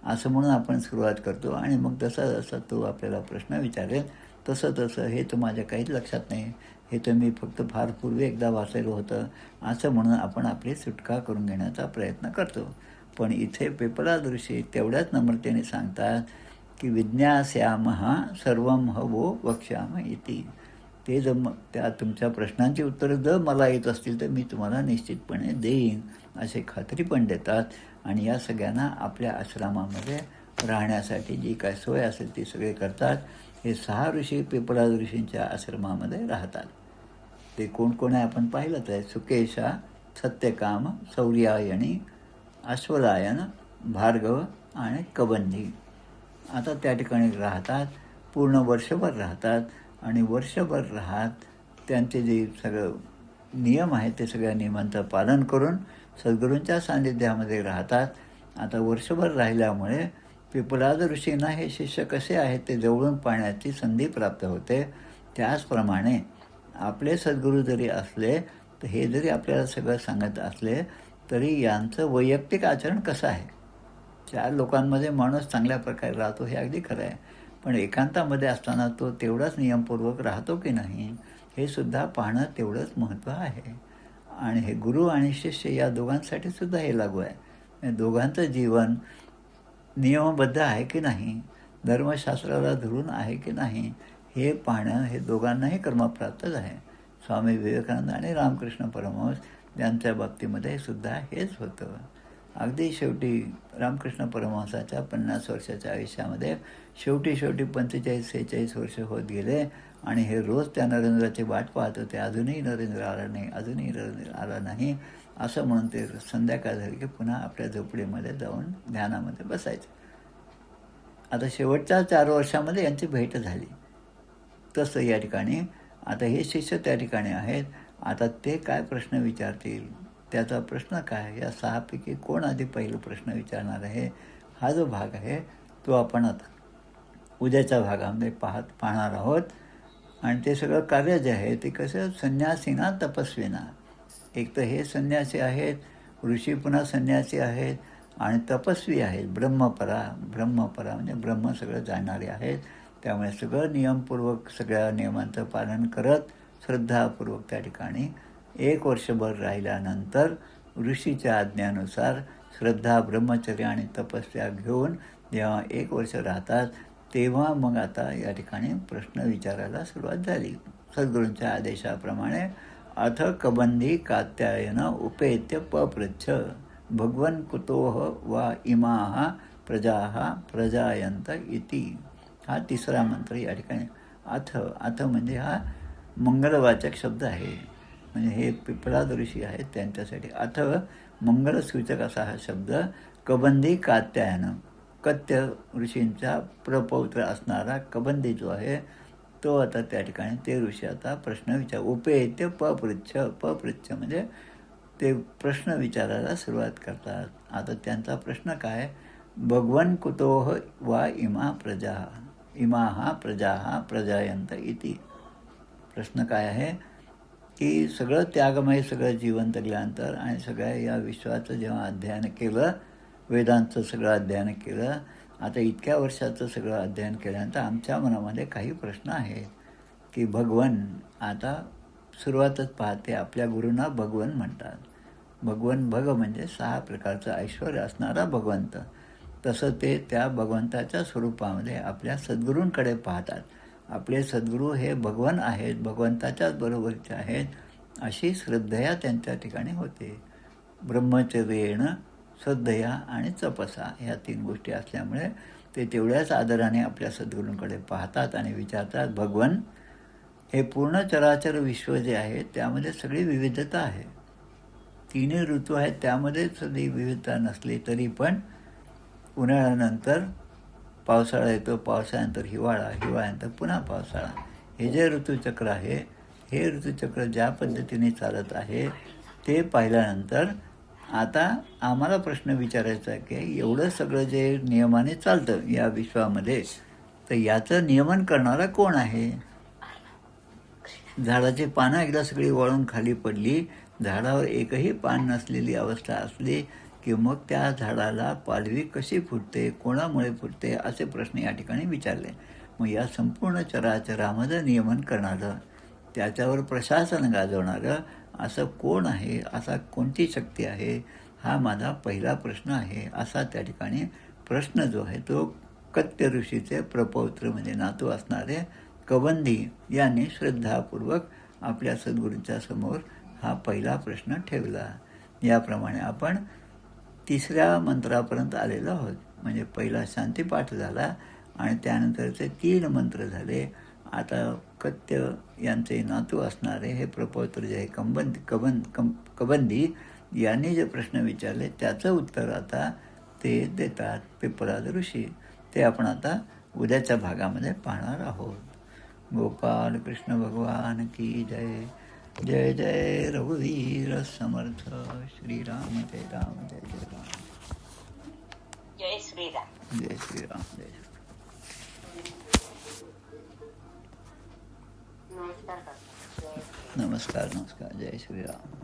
[SPEAKER 1] असं म्हणून आपण सुरुवात करतो. आणि मग जसा तो आपल्याला प्रश्न विचारेल तसं हे तर माझ्या काहीच लक्षात नाही, हे तर मी फक्त फार पूर्वी एकदा वाचलेलं होतं असं म्हणून आपण आपली सुटका करून घेण्याचा प्रयत्न करतो. पण इथे पिपलाद ऋषी तेवढ्याच नम्रतेने सांगतात की विज्ञास्यामः सर्वं वो वक्ष्यामि इति. ते जर त्या तुमच्या प्रश्नांची उत्तरं जर मला येत असतील तर मी तुम्हाला निश्चितपणे देईन असे खात्री पण देतात. आणि या सगळ्यांना आपल्या आश्रमामध्ये राहण्यासाठी जी काय सोय असेल ती सगळे करतात. हे 6 ऋषी पिपलाद ऋषींच्या आश्रमामध्ये राहतात. ते कोण कोण आहे आपण पाहिलंच आहे. सुकेशा, सत्यकाम, सौर्यायणी, अश्वलायन, भार्गव आणि कबंधी. आता त्या ठिकाणी राहतात, पूर्ण वर्षभर राहतात. आणि वर्षभर राहत त्यांचे जे सगळं नियम आहेत ते सगळ्या नियमांचं पालन करून सद्गुरूंच्या सान्निध्यामध्ये राहतात. आता वर्षभर राहिल्यामुळे पिपलाद ऋषींना हे शिष्य कसे आहेत ते जवळून पाहण्याची संधी प्राप्त होते. त्याचप्रमाणे आपले सद्गुरू जरी असले तर हे जरी आपल्याला सगळं सांगत असले तरी यांचं वैयक्तिक आचरण कसं आहे. 4 लोकांमध्ये माणूस चांगल्या प्रकारे राहतो हे अगदी खरं आहे, पण एकांतामध्ये असताना तो तेवढाच नियमपूर्वक राहतो की नाही हे सुद्धा पाहणं तेवढंच महत्त्व आहे. आणि हे गुरु आणि शिष्य या दोघांसाठी सुद्धा हे लागू आहे. दोघांचं जीवन नियमबद्ध आहे की नाही, धर्मशास्त्राला धरून आहे की नाही हे पाहणं हे दोघांनाही कर्मप्राप्तच आहे. स्वामी विवेकानंद आणि रामकृष्ण परमहंस यांच्या बाबतीमध्ये सुद्धा हेच होतं. अगदी शेवटी रामकृष्ण परमहंसाच्या 50 वर्षाच्या आयुष्यामध्ये शेवटी 45-46 वर्ष होत गेले आणि हे रोज त्या नरेंद्राची वाट पाहत होते. अजूनही नरेंद्र आला नाही असं म्हणून ते संध्याकाळ झाली की पुन्हा आपल्या झोपडीमध्ये जाऊन ध्यानामध्ये बसायचे. आता शेवटच्या 4 वर्षामध्ये यांची भेट झाली. तसं या ठिकाणी आता हे शिष्य त्या ठिकाणी आहेत. आता ते काय प्रश्न विचारतील, त्याचा प्रश्न काय, या 6 पैकी कोण आधी पहिला प्रश्न विचारणार आहे हा जो भाग आहे तो आपण आता उद्याच्या भागामध्ये पाहणार आहोत. आणि ते सगळं कार्य जे आहे ते कसं संन्यासीना तपस्वीना, एक तर हे संन्यासी आहेत, ऋषी पुन्हा संन्यासी आहेत आणि तपस्वी आहेत, ब्रह्मपरा म्हणजे ब्रह्म सगळं जाणणारे आहेत. त्यामुळे सगळं नियमपूर्वक सगळ्या नियमांचं पालन करत श्रद्धापूर्वक त्या ठिकाणी 1 वर्षभर राहिल्यानंतर ऋषीच्या आज्ञेनुसार श्रद्धा, ब्रह्मचर्य आणि तपस्या घेऊन जेव्हा 1 वर्ष राहतात तेव्हा मग आता या ठिकाणी प्रश्न विचारायला सुरुवात झाली. सद्गुरूंच्या आदेशाप्रमाणे अथ कबंधी कात्यायन उपेत्य पपृच्छ भगवन कुतोह वा इमाः प्रजाः प्रजायन्त इति. हा तिसरा मंत्र या ठिकाणी. अथ म्हणजे हा मंगलवाचक शब्द आहे. म्हणजे हे पिपलाद ऋषी आहेत त्यांच्यासाठी अथ मंगलसूचक असा हा शब्द. कबंधी कात्यायन, कत्य ऋषींचा प्रपौत्र असणारा कबंधी जो आहे तो आता त्या ठिकाणी ते ऋषी आता प्रश्न विचार. उपेत्य पपृच्छ म्हणजे ते प्रश्न विचारायला सुरुवात करतात. आता त्यांचा प्रश्न काय? भगवन कुतोह वा इमाः प्रजाः प्रजायन्त इति. प्रश्न काय आहे की सगळं त्यागमय सगळं जीवन जगल्यानंतर आणि सगळ्या या विश्वाचं जेव्हा अध्ययन केलं, वेदांचं सगळं अध्ययन केलं, आता इतक्या वर्षाचं सगळं अध्ययन केल्यानंतर आमच्या मनामध्ये काही प्रश्न आहेत की भगवन, आता सुरुवातच पाहते आपल्या गुरूंना भगवन म्हणतात. भगवन भग म्हणजे 6 प्रकारचं ऐश्वर असणारा भगवंत. तसं ते त्या भगवंताच्या स्वरूपामध्ये आपल्या सद्गुरूंकडे पाहतात. आपले सद्गुरू हे भगवन आहेत, भगवंताच्याच बरोबरचे आहेत अशी श्रद्धया त्यांच्या ठिकाणी होते. ब्रह्मचर्येण, श्रद्धया आणि तपसा ह्या 3 गोष्टी असल्यामुळे ते तेवढ्याच आदराने आपल्या सद्गुरूंकडे पाहतात आणि विचारतात, भगवन हे पूर्ण चराचर विश्व जे आहे त्यामध्ये सगळी विविधता आहे. 3 ऋतू आहेत त्यामध्ये सगळी विविधता नसली तरी पण उन्हाळ्यानंतर पावसाळा येतो, पावसाळ्यानंतर हिवाळा, हिवाळ्यानंतर पुन्हा पावसाळा. हे जे ऋतुचक्र आहे हे ऋतुचक्र ज्या पद्धतीने चालत आहे ते पाहिल्यानंतर आता आम्हाला प्रश्न विचारायचा आहे की एवढं सगळं जे नियमाने चालतं या विश्वामध्ये तर याचं नियमन करणारा कोण आहे? झाडाची पानं एकदा सगळी वळून खाली पडली, झाडावर एकही पान नसलेली अवस्था असली की मग त्या झाडाला पालवी कशी फुटते, कोणामुळे फुटते असे प्रश्न या ठिकाणी विचारले. मग या संपूर्ण चराचरामध्ये नियमन करणारं, त्याच्यावर प्रशासन गाजवणारं असं कोण आहे, असा कोणती शक्ती आहे, हा माझा पहिला प्रश्न आहे. असा त्या ठिकाणी प्रश्न जो आहे तो कत्य ऋषीचे प्रपौत्र म्हणजे नातू असणारे कबंधी यांनी श्रद्धापूर्वक आपल्या सद्गुरूंच्या समोर हा पहिला प्रश्न ठेवला. याप्रमाणे आपण 3ऱ्या मंत्रापर्यंत आलेलो आहोत. म्हणजे पहिला शांतीपाठ झाला आणि त्यानंतरचे 3 मंत्र झाले. आता कत्य यांचे नातू असणारे हे प्रपौत्र जे कबंधी यांनी जे प्रश्न विचारले त्याचं उत्तर आता ते देतात पिपलाद ऋषी. ते आपण आता उद्याच्या भागामध्ये पाहणार आहोत. गोपाल कृष्ण भगवान की जय. जय जय रघुवीर समर्थ. श्रीराम जय राम, जय जय राम.
[SPEAKER 2] जय श्रीराम.
[SPEAKER 1] जय श्रीराम, जय श्रीराम.
[SPEAKER 2] नमस्कार.
[SPEAKER 1] नमस्कार, नमस्कार. जय श्रीराम.